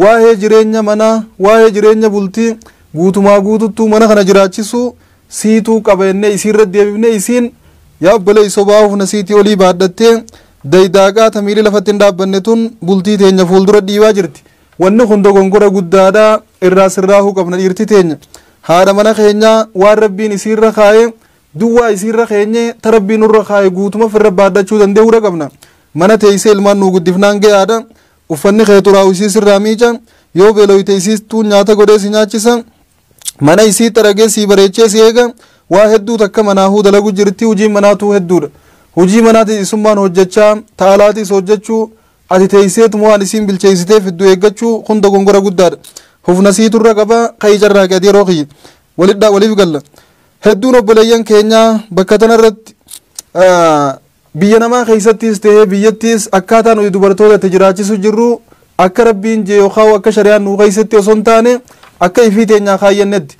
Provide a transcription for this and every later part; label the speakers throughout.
Speaker 1: waa'ee jireenya manaa waa'ee jireenya bultii guutumaa guututtuu mana kana jiraachisu siituu qabannee isiirra deebifnee isiin yaa obboleessa baa'uuf na siitii olii baadhattee daydaaqaa tamiilii lafatti hin dhaabbanne tun bultii teenya fuuldura dhiibaa jirti. Wanni kun dogongora guddaadhaa irraa sirraahuu qabna dhiirti teenya. Haadha mana keenyaa waan rabbiin isiirra kaa'ee duwwaa isiirra keenyee ta rabbiin nurra kaa'e guutuma ofirra baaddachuu danda'uudha qabna. Mana teessee ilmaan nuu guddifnaan gahaadha. Uffanni kee xuraa'u isii sirraa miica yoo beelooyte isiistu nyaata godhee si nyaachisa. Mana isii xaragee si bareechee si eega waa hedduu takka manaahuu dalagu jirti hojiin manaatuu hedduudha. Hojii manaati isummaan hojjechaa taalaatis hojjechuu ati teesseetu waan isiin bilcheessiteef hedduu eeggachuu kun dogongora guddaadha. Hufna siiturra qaba qayi carraa gadi yeroo kiyya waliif galla. Hedduun obboleeyyan keenyaa bakka tanarratti biyya namaa keessattis ta'ee biyyattis akkaataa nuyi dubartoota itti jiraachisu jirru akka rabbiin jee yookaan akka shari'aan nuu keessatti osoo hin taane akka ifii teenyaa kaayyannetti.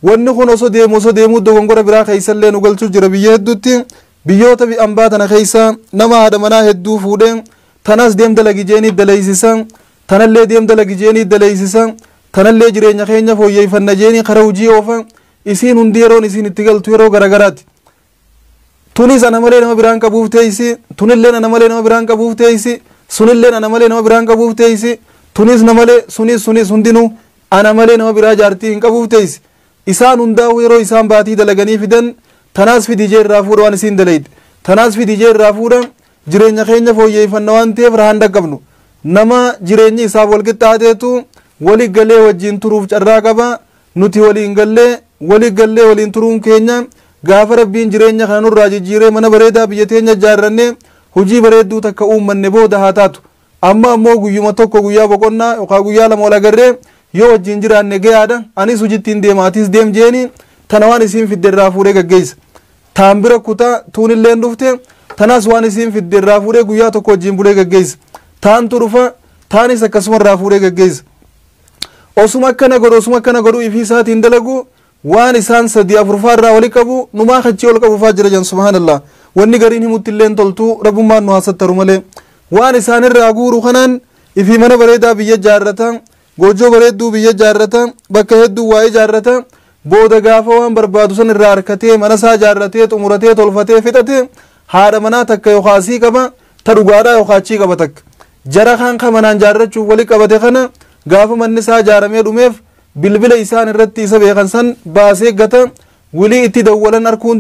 Speaker 1: Wanni kun osoo deemuu dogongora biraa keessallee nu galchuu jira biyya hedduutti biyyoota hambaa tana keessa nama haadha manaa hedduu fuudhee tanas deemda lagijeenii daleessisan tanallee deemda lagijeenii daleessisan tanallee jireenya keenya fooyyeffanna jeenii karaa hojii oofan isiin hundi yeroon isiin itti galtu yeroo garagaraati. Tunis ana malee nama biraan qabuuf teessi tunillee ana malee nama biraan qabuuf teessi sunillee ana malee nama biraan qabuuf teessi tunis na malee sunis hundinuu ana malee nama biraa jaartii hin qabuuf teessi. Isaan hundaa'u yeroo isaan baatii dalaganii fidan tanaas fidijee irraa fuudha waan isiin dalayde tanaas fidijee irraa fuudha jireenya keenya fooyyeffanna waan ta'eef rahaan dhaqqabnu nama jireenyi isaaf wal qixxaateetu walii galee wajjin turuuf carraa qaba nuti waliin gallee waliin turuun keenya gaafa rabbiin jireenya kana nurraa jijjiiree mana bareedaa biyya teenya ijaarrannee hojii bareedduu takka uummanne booda haa taatu amma ammoo guyyuma tokko guyyaa boqonnaa yookaan guyyaa lama wal agarree yoo wajjin jiraanne gahaadha anis hojittiin deemaatis deem jeeni tana waan isiin fidde irraa fuudhee gaggeessa taan bira kutaa tuunilleen dhufte tanas waan isiin fidde irraa fuudhee guyyaa tokko wajjin bulee gaggeessa taantu dhufa taanis akkasuma irraa fuudhee gaggeessa osuma akkana godhu ifii isaatiin dalagu waan isaan sadii afurfaa irraa wali qabu numaa kachii ol qabuufaa jira jan subhaanallah wanni gariin himutti illeen toltuu rabbummaan nu haasattaru malee waan isaan irraa guuru kanaan ifii mana bareedaa biyya jaarrata goojoo bareedduu biyya jaarrata bakka hedduu waa'ee jaarrata booda gaafa waan barbaadu san irraa harkatee mana isaa jaarratee xumuratee tolfatee fixate haadha manaa takka yookaan asii qaba ta dhugaadhaa yookaan achii qaba takka jara kan manaan jaarrachuuf wali qabate kana gaafa manni isaa jaaramee dhumeef bilbila isaan irratti isa beekan san baasee gata wilii itti dawwalan arguu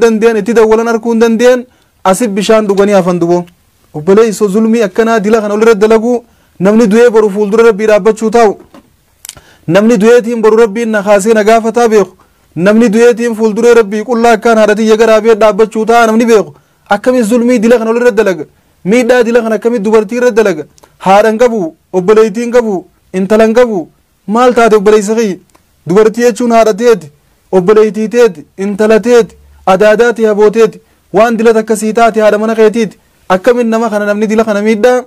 Speaker 1: hin dandeenye asif bishaan dhuganii hafan duboo obboleessa zulmii akkanaa dila kana olirra dalagu namni du'ee boru fuuldura rabbii dhaabbachuu taa'u namni du'eetiin boru rabbiin na kaasee na gaafataa beeku namni du'eetiin fuuldura rabbii qullaa akkaan haadhatiyya garaabee dhaabbachuu ta'a namni beeku akkami zulmii dila kana olirra dalaga miidhaa dila kana akkami dubartii irra dalaga haadhan qabu obboleettiin qabu intalan qabu maal taate obboleessa kiyya dubartii jechuun haadhateeti obboleettiiteeti intalateeti adaadaati habooteeti waan dila akkasii taate haadha mana keetiiti akkamin nama kana namni dila kana miidhaa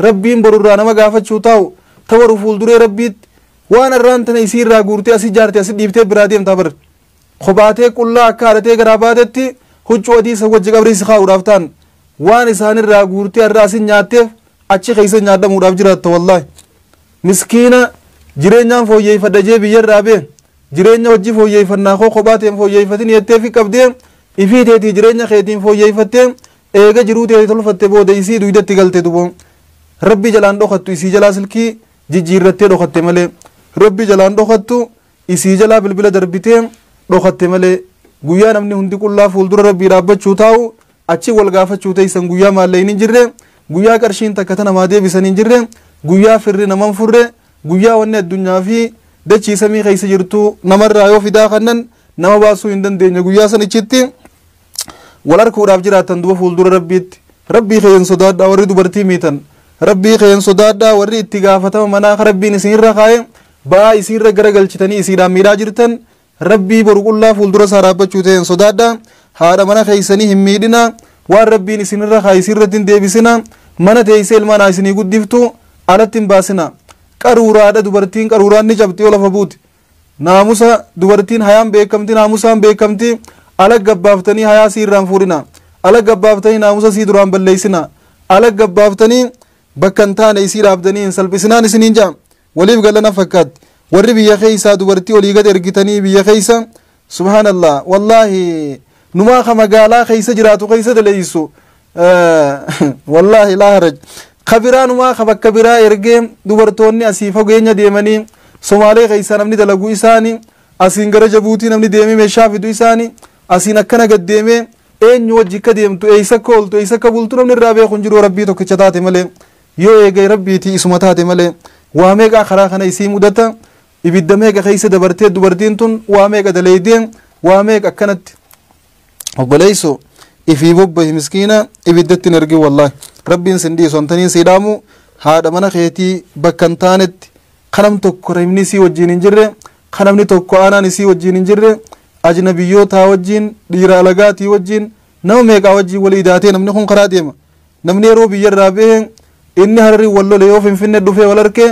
Speaker 1: rabbiin borurraa nama gaafachuu taa'u tawaru fuulduree rabbiitti waan irraan tana isii irraa guurtee asii jaarte asii dhiiftee biraa deemtaa bar qobaatee qullaa akka haadhatee garaa baatetti huccuu adii isa wajji qabrii si kaa'uudhaaf ta'an waan isaan irraa guurtee irraa asii nyaatteef achi keessa nyaadhamuudhaaf jiraatta wallaahi miskiina jireenyaan fooyyeffadha jee biyya irraa bee jireenya wajji fooyyeffannaa koo qobaateen fooyyeffatin jettee fi qabdee ifii teetii jireenya keetiin fooyyeffattee eega jiruu teetii tolfatte booda isii duydatti galte duboo rabbi jalaan dhokattu isii jalaa silkii jijjiirrattee dhokatte malee rabbi jalaan dhokattu isii jalaa bilbila darbitee dhokatte malee guyyaa namni hundi qullaa fuuldura rabbii dhaabbachuu taa'u achi wal gaafachuu teessan guyyaa maallee hin jirre guyyaa qarshiin takka tana maa deebisan hin jirre guyyaa firri naman furre guyyaa wanni addunyaa fi dachii samii keessa jirtu namarraa yoo fidaa kannan nama baasuu hin dandeenye guyyaa sanichitti wal harkuudhaaf jiraatan duba fuuldura rabbiitti rabbii keen sodaadhaa warri dubartii miitan rabbii keen sodaadhaa warri itti gaafatama manaa rabbiin isinirra kaa'e ba'aa isinirra garagalchitanii isiidhaan miidhaa jirtan rabbii boru qullaa fuuldura isaa dhaabbachuu ta'een sodaadhaa haadha mana keessanii hin miidhina waan rabbiin isinirra kaa'e isinirratti hin deebisina mana teessee ilmaan isinii guddiftu alatti hin baasina qaruuraadha dubartiin qaruuraan ni cabxii ol lafa buuti naamusa dubartiin hayaan beekamti naamusaan beekamti ala gabbaaftanii hayaa sii irraan fuudhina ala gabbaaftanii naamusa sii duraan balleessina ala gabbaaftanii bakka hin taane isii dhaabdanii hin salphisinaan isiniin jaa وليف قال لنا فكات ورّي بيا خيسا دبرتي ولي قد ارقتني بيا خيسا سبحان الله والله نما خما قالا خيسا جراتو خيسا دليسو والله لا هرج خبران ما خبك كبرا ارقيم دبرتوني أسيفا قينيا ديماني سومالي خيسا نمني دلقو إساني أسين غرا جبوتي نمني ديمي مشافي دو إساني أسين أكنا قد ديمي een wajji ka deemtu eeysa ka ooltu eeysa ka bultu namni irraa beekun jiru rabbii tokkicha taate malee yoo eegay rabbiitii isuma taate malee waa meeqa karaa kana isii mudata ibidda meeqa keessa dabartee dubartiin tun waa meeqa daleeydeen waa meeqa akkanatti obboleeyso ifii bobbahi miskiina ibiddatti hin ergin wallaahi rabbiin sin dhiisu antaniin siidhaamu haadha mana keetii bakka hin taanetti kanam tokko rayimni isii wajjiin hin jirre kanamni tokko aanaan isii wajjiin hin jirre ajnabiyyoota wajjin dhiira alagaatii wajjin nama meeqaa wajjin walii daatee namni kun karaa deema namni yeroo biyyarraa bahee inni harri wallole yoo finfinne dhufee wal arke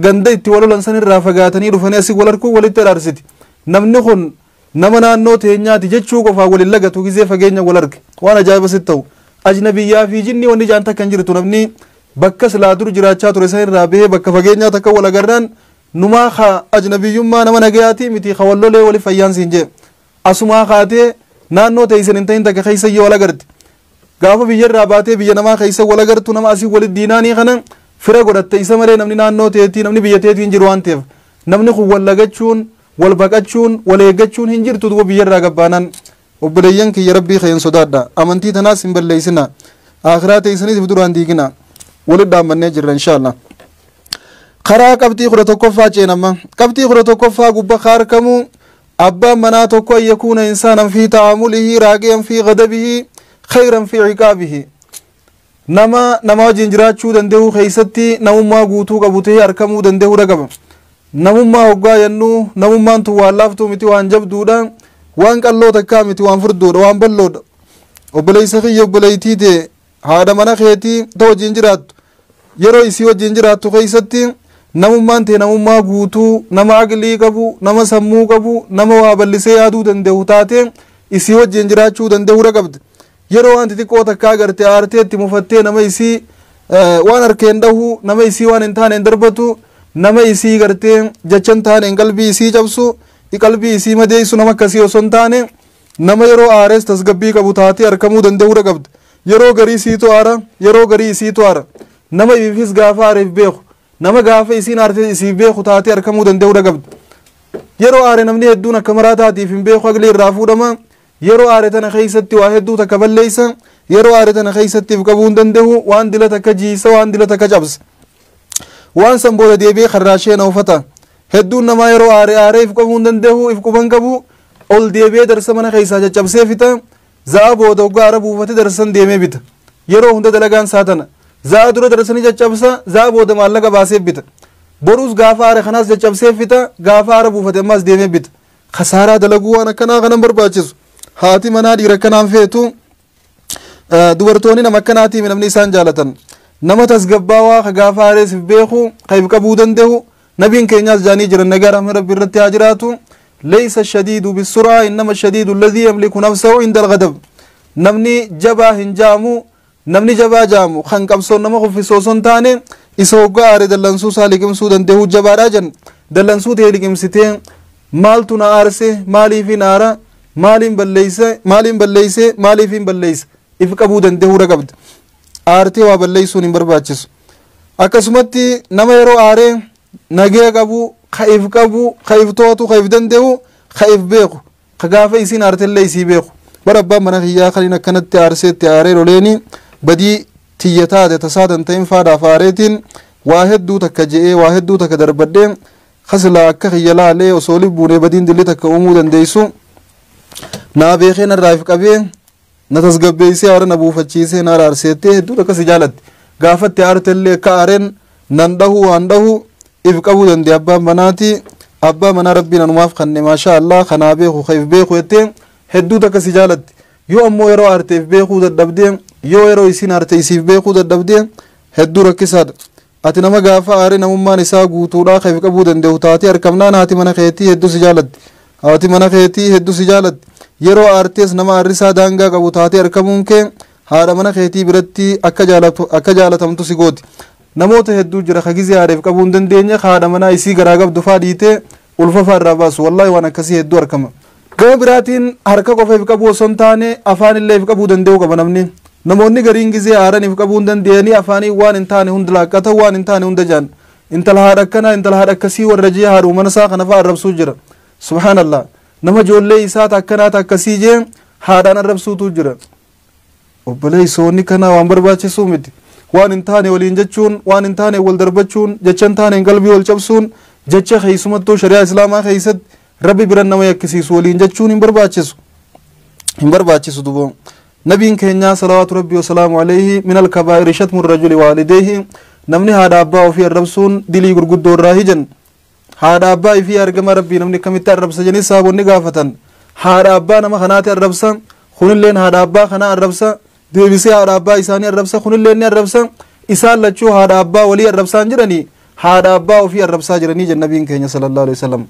Speaker 1: ganda itti walolan sanirraa fagaatanii dhufanii asii wal arkuu walitti dhaarsiti namni kun nama naannoo teenyaati jechuu qofaa walin lagatu gizee fageenya wal arge waan ajaa'iba sitti ta'u ajnabiyyaa fi jinni wanni jaan takka hin jirtu namni bakka silaa dur jiraachaa ture sanirraa bahee bakka fageenyaa takka wal agarraan numaa ka ajnabiyyummaa nama nagayaati miti ka wallolee wali fayyaansiin jee asumaa kaatee naannoo teeysan hin ta'in takka keessa yoo wal agarte gaafa biyyarraa baatee biyya namaa keessa wal agartu nama asii walit diinaanii kana fira godhatte isa malee namni naannoo teetii namni biyya teetiin jiru waan ta'eef namni kun wal lagachuun wal baqachuun wal eeggachuun hin jirtu duba biyyarraa gabbaanan obboleeyyan kiyya rabbii keen sodaadha amantii tanaas hin balleeysina akhiraa teeysaniif duraan diigina walit dhaammannee jirra inshaallah karaa qabxii kudha tokkoffaa ceenama qabxii kudha tokkoffaa gubba kaarkamu abbaan manaa tokko an yakuuna insaanan fi ta'aamulihi raaqiyan fi ghadabihi khayran fi ciqaabihi nama wajjin jiraachuu danda'uu keeysatti namummaa guutuu qabu ta'ee argamuu danda'uudha qaba namummaa hoggaa yennuu namummaan tun waan laaftuu miti waan jabduudha waan qalloo takkaa miti waan furduudha waan balloodha obboleeysa kiyya obboleeytii ta'e haadha mana keetii ta wajjin jiraattu yeroo isii wajjin jiraattu keeysatti namummaan ta'e namummaa guutuu nama aqlii qabu nama sammuu qabu nama waa ballisee yaaduu danda'u taate isii wajjin jiraachuu danda'uudha qabdi yeroo waan xixiqqoo takkaa garte aartee itti mufattee nama isii waan harkeen dhahu nama isii waan hin taaneen darbatu nama isii gartee jechan taaneen qalbii isii cabsu qalbii isii madeessu nama akkasii osoo hin taane nama yeroo aarees tasgabbii qabu taatee argamuu danda'uudha qabdi yeroo garii isiitu aara yeroo garii isiitu aara nama ifis gaafa aareef beeku nama gaafa isiin aartee isiif beeku taatee argamuu danda'uudha qabdi yeroo aare namni hedduun akka maraa taatiif hin beeku aqlii irraa fuudhama yeroo aare tana keeysatti waa hedduu takka balleeysa yeroo aare tana keeysatti if qabuu hin danda'u waan dila takka jiisa waan dila takka cabsa waan san booda deebi'ee karraashee na ufata hedduun namaa yeroo aare if qabuu hin danda'u if quban qabu ol deebi'ee darsa mana keeysaa caccabsee fita za'a booda hoggaa aara buufate darsan deemee bita yeroo hunda dalagaan saatana za'a dura darsanii caccabsa za'a booda maallaqa baasee bita borus gaafa aare kanaas caccabsee fita gaafa aara buufate ammaas deemee bita khasaaraa dalaguu waan akkanaa kanan barbaachisu haati manaa dhiira akkanaan feetu dubartoonni nama akkanaatii namni isaan jaalatan nama tasgabbaawaa ka gaafa aareesif beeku ka if qabuu danda'u nabiin keenyaas jaanii jiran nagaa rahmni rabbi irratti haa jiraatu ليس الشديد بالسرعة إنما الشديد الذي يملك نفسه عند الغضب نمني جبا هنجامو نمني جبا جامو خنق أبصر نما خفي سوسون تاني إسوقا آري دلنسو سالكم سودان دهو جبا راجن دلنسو تهلكم ستين مالتنا آرسي مالي في نارا مالين مالي في بليس إفكابو دهو رقبد آرتي وابليسو نمبرباتشس أكسمتي نما يرو آري نجي قبو خايف قبو خايف توتو خايف دندهو خايف بيخو خغافة يسين آرتل يسي بيخو بربا منا خيا خلينا كانت تارسيت تاري روليني بدي تيتا تصادن تين فادا فاريتين واحد دو تكجئ واحد دو تكدربدين خسلا كخيا لا لي وصولي بوني بدين دلي تكومو دنديسو نابيخين الرايف قبين نتسقبيسي آر نبو فتشيسي نار آرسيتي دو تكسي جالت غافة تارتل كارن نندهو واندهو if qabu dande abba manati abba mana rabbina numaaf khanne ma sha Allah khana beeku khayf beeku yette heddu takka sijalat yo ammo yero arte beeku dadabde yo yero isin arte isif beeku dadabde heddu rakisad ati nama gaafa are namummaan isaa guutuudha khayf qabu dande utaati arkamnaan ati mana kheeti heddu sijalat ati mana kheeti heddu sijalat yero artes nama arrisa danga qabu taati arkamuun ke haada mana kheeti biratti akka jaalatamtu sigoti namoota hedduu jira kagizii haadheef qabuu hin dandeenye haadha manaa isii garaa qabdu faa dhiitee ulfa irraa baasu wallahi waan akkasii hedduu argama. Gama biraatiin harka qofaaf qabuu osoo hin taane afaan illee qabuu danda'u qaba namni. Namoonni gariin gizee haaraniif qabuu hin dandeenye afaanii waan hin taane hunda laaqqata waan hin taane hunda jaan intala haadha akkanaa intala haadha akkasii warra jee haadhu mana isaa kana fa'aa arrabsuu jira. Subhaanallah nama ijoollee isaa akkanaata akkasii jee haadhaan arrabsuutu jira. Obboleessoonni kana waan barbaachisuu miti. Waan hin taane waliin jechuun waan hin taane wal darbachuun jecha hin taane qalbii wal cabsuun jecha keessumattuu shari'aa islaamaa keessatti rabbi biran nama yakkisiisu waliin jechuun hin barbaachisu dubo. Nabiin keenya salawaatu rabbi wasalaamu alayhi min alkabaa'iri shatmu rajuli waalideehi namni haadha abbaa ofii arrabsuun dilii gurguddoo irraa hijan. Haadha abbaa ifii argama rabbii namni kamitti arrabsa jedhanii saabonni gaafatan. Haadha abbaa nama kanaati arrabsa kunilleen haadha abbaa kana arrabsa deebisee haadha abbaa isaanii arrabsa kunilleen ni arrabsa isaan lachuu haadha abbaa walii arrabsaan jiranii haadha abbaa ofii arrabsaa jiranii jennabiin keenya sallallahu alaihi wasallam.